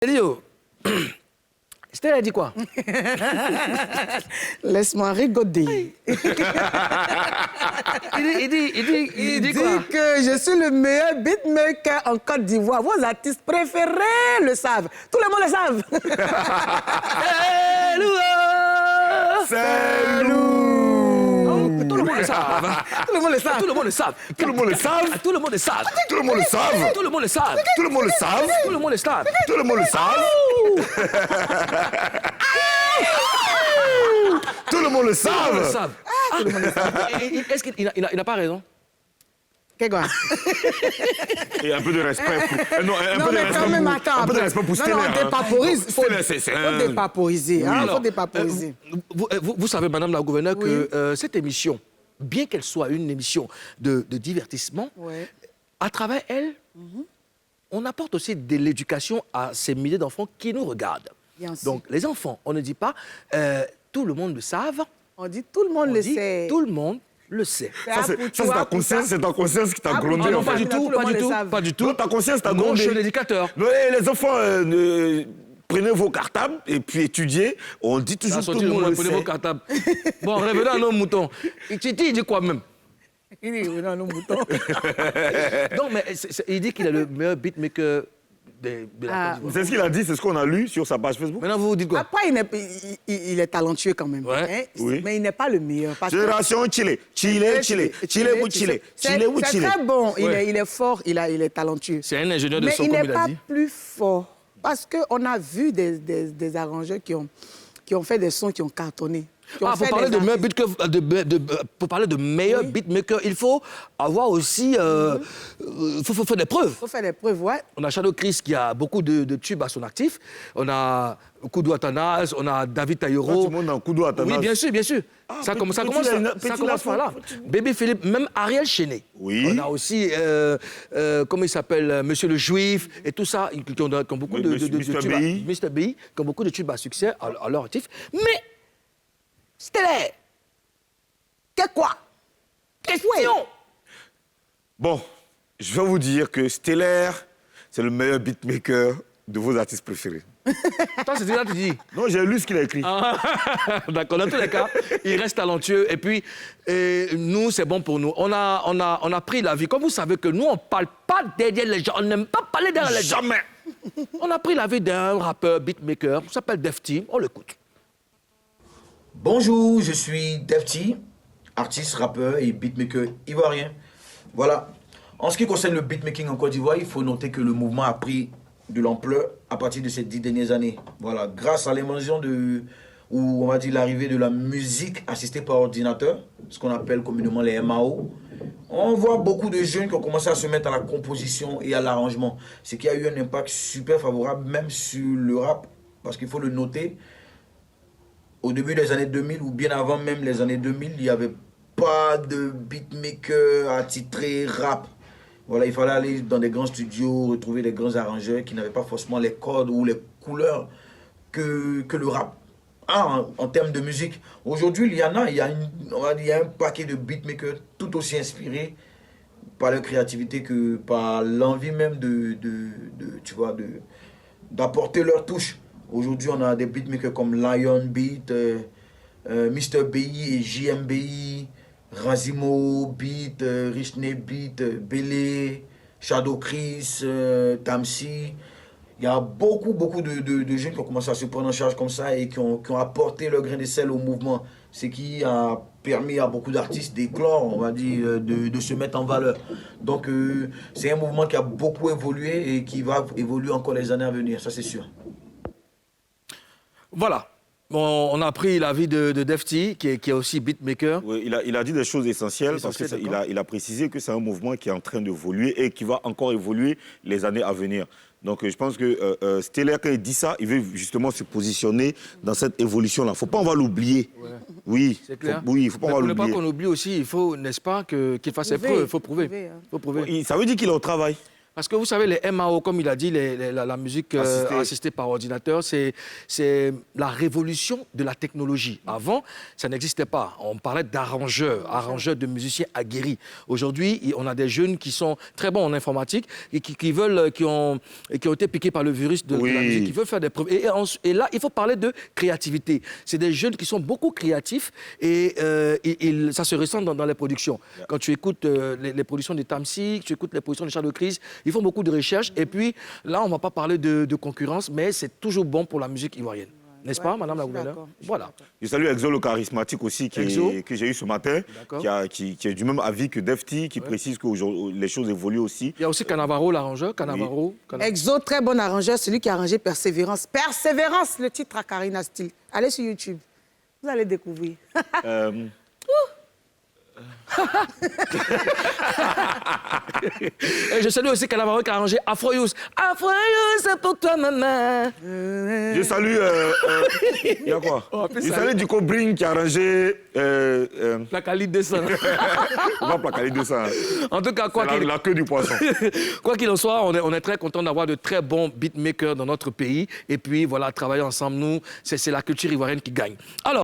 Elio, Stella a dit quoi? Laisse-moi rigoler. Il dit quoi? Que je suis le meilleur beatmaker en Côte d'Ivoire. Vos artistes préférés le savent. Tout le monde le savent. C'est lourd. Tout le monde le savent. Tout le monde le savent. Tout le monde le savent. Tout le monde le savent. Tout le monde le savent. Tout le monde le savent. Tout le monde le savent. Tout le monde le savent. Tout le monde le savent. Tout le monde le savent. Tout le monde le savent. Est-ce qu'il n'a pas raison? Qu'est-ce quoi? Et un peu de respect. Non, Non, mais quand même, attends. Un peu de respect pour Stella. Non, on dépaporise. Il faut un... dépaporiser. Il Alors, faut dépaporiser. Vous savez, Madame la Gouverneure, Oui. que cette émission, bien qu'elle soit une émission de divertissement, Ouais. à travers elle, on apporte aussi de l'éducation à ces milliers d'enfants qui nous regardent. Bien sûr. Donc, les enfants, on ne dit pas tout le monde le savent, On dit tout le monde on le dit sait. tout le monde le sait. Ça, c'est ta conscience, c'est ta conscience qui t'a grondé. Ah, non, en pas fait. du tout, Tout le pas monde du le tout, savent. pas du tout. Non, ta conscience t'a Non, grondé. je suis l'éducateur. Non, les enfants, prenez vos cartables et puis étudiez. On dit toujours tout le monde le Prenez vos sait. cartables. Bon, revenons à nos moutons. Titi, il dit quoi même? Il dit, non, nos moutons. Non, mais il dit qu'il est le meilleur beatmaker de la Côte d'Ivoire. C'est ce qu'il a dit, c'est ce qu'on a lu sur sa page Facebook. Maintenant, vous dites quoi? Après, il est talentueux quand même. Ouais. Oui. Mais il n'est pas le meilleur. Parce que- Génération Chile. Chile ou Chile. C'est très bon. Il est fort, il est talentueux. C'est un ingénieur de Mais son, il comme n'est il a pas dit. plus fort. Parce qu'on a vu des arrangeurs qui ont fait des sons qui ont cartonné. Qui ont Ah, pour fait parler des de meilleur artistes. pour parler de meilleur Oui. beatmaker, il faut avoir aussi... faut faire des preuves. Il faut faire des preuves, ouais. On a Shadow Chris qui a beaucoup de tubes à son actif. On a Koudou Atanas, on a David Toi, Taïro. tu montes dans Koudou Atanas. Oui, bien sûr, bien sûr. Ah, ça petit- commence, petit ça commence par là. Baby Philippe, même Ariel Chenet. Oui. On a aussi, comment il s'appelle, Monsieur le Juif et tout ça, qui ont beaucoup de Mr. tubes. BI. Mr. BI, qui ont beaucoup de tubes à succès à leur actif. Mais, Stellaire, Qu'est-ce quoi? question. Bon, je vais vous dire que Stellaire, c'est le meilleur beatmaker de vos artistes préférés. Toi, c'est ça que tu dis. Non, j'ai lu ce qu'il a écrit. D'accord, dans tous les cas, il reste talentueux. Et puis, nous, c'est bon pour nous. On a pris la vie. Comme vous savez que nous, on ne parle pas derrière les gens. On n'aime pas parler derrière les gens. Jamais. On a pris la vie d'un rappeur, beatmaker, qui s'appelle Defty. On l'écoute. Bonjour, je suis Defty, artiste, rappeur et beatmaker ivoirien. Voilà. En ce qui concerne le beatmaking en Côte d'Ivoire, il faut noter que le mouvement a pris de l'ampleur à partir de ces 10 dernières années. Voilà, grâce à l'invention ou on va dire l'arrivée de la musique assistée par ordinateur, ce qu'on appelle communément les MAO, on voit beaucoup de jeunes qui ont commencé à se mettre à la composition et à l'arrangement, ce qui a eu un impact super favorable même sur le rap, parce qu'il faut le noter. Au début des années 2000 ou bien avant même les années 2000, il n'y avait pas de beatmaker attitré rap. Voilà, il fallait aller dans des grands studios, retrouver des grands arrangeurs qui n'avaient pas forcément les codes ou les couleurs que le rap a en termes de musique. Aujourd'hui, il y en a, il y a un paquet de beatmakers tout aussi inspirés par leur créativité que par l'envie même d'apporter leur touche. Aujourd'hui, on a des beatmakers comme Lion Beat, Mr. BI et JMBI, Razimo Beat, Richney Beat, Bélé, Shadow Chris, Tamsi. Il y a beaucoup de jeunes qui ont commencé à se prendre en charge comme ça et qui ont apporté leur grain de sel au mouvement. Ce qui a permis à beaucoup d'artistes d'éclore, on va dire, de se mettre en valeur. Donc, c'est un mouvement qui a beaucoup évolué et qui va évoluer encore les années à venir, ça c'est sûr. Voilà. Bon, on a pris la vie de Defty, qui est aussi beatmaker. Oui, il a dit des choses essentielles parce Essentielles, qu'il a précisé que c'est un mouvement qui est en train d'évoluer et qui va encore évoluer les années à venir. Donc je pense que Stellaire, quand il dit ça, il veut justement se positionner dans cette évolution-là. Il ne faut pas on va l'oublier. Ouais. Oui, C'est clair. il ne faut pas on va l'oublier. Pour ne pas l'oublier. qu'on oublie aussi, il faut, n'est-ce pas, qu'il fasse ses preuves. Il faut prouver. Prouver, hein. Faut prouver. Ça veut dire qu'il est au travail. Parce que vous savez, les MAO, comme il a dit, la musique assistée par ordinateur, c'est la révolution de la technologie. Avant, ça n'existait pas. On parlait arrangeurs de musiciens aguerris. Aujourd'hui, on a des jeunes qui sont très bons en informatique et qui ont été piqués par le virus de la musique, qui veulent faire des preuves. Et là, il faut parler de créativité. C'est des jeunes qui sont beaucoup créatifs et ça se ressent dans les productions. Quand tu écoutes les productions de Tamsi, tu écoutes les productions de Shadow Crise, ils font beaucoup de recherches. Et puis, là, on ne va pas parler de concurrence, mais c'est toujours bon pour la musique ivoirienne. N'est-ce pas, Madame la Gouverneure? Voilà. Je salue Exo, le charismatique aussi, que j'ai eu ce matin, qui est du même avis que Defty, qui précise que les choses évoluent aussi. Il y a aussi Cannavaro, l'arrangeur. Exo, très bon arrangeur, celui qui a arrangé Persévérance. Persévérance, le titre à Karina Steele. Allez sur YouTube, vous allez découvrir. Et je salue aussi Cannavaro qui a arrangé Afro-Youth. Afro-Youth, c'est pour toi, maman. Je salue... il y a quoi? Je salue Duco Bring qui a arrangé... La Cali 200. Non, pas Cali 200. En tout cas, la queue du poisson. Quoi qu'il en soit, on est très content d'avoir de très bons beatmakers dans notre pays. Et puis, voilà, travailler ensemble, nous, c'est la culture ivoirienne qui gagne. Alors...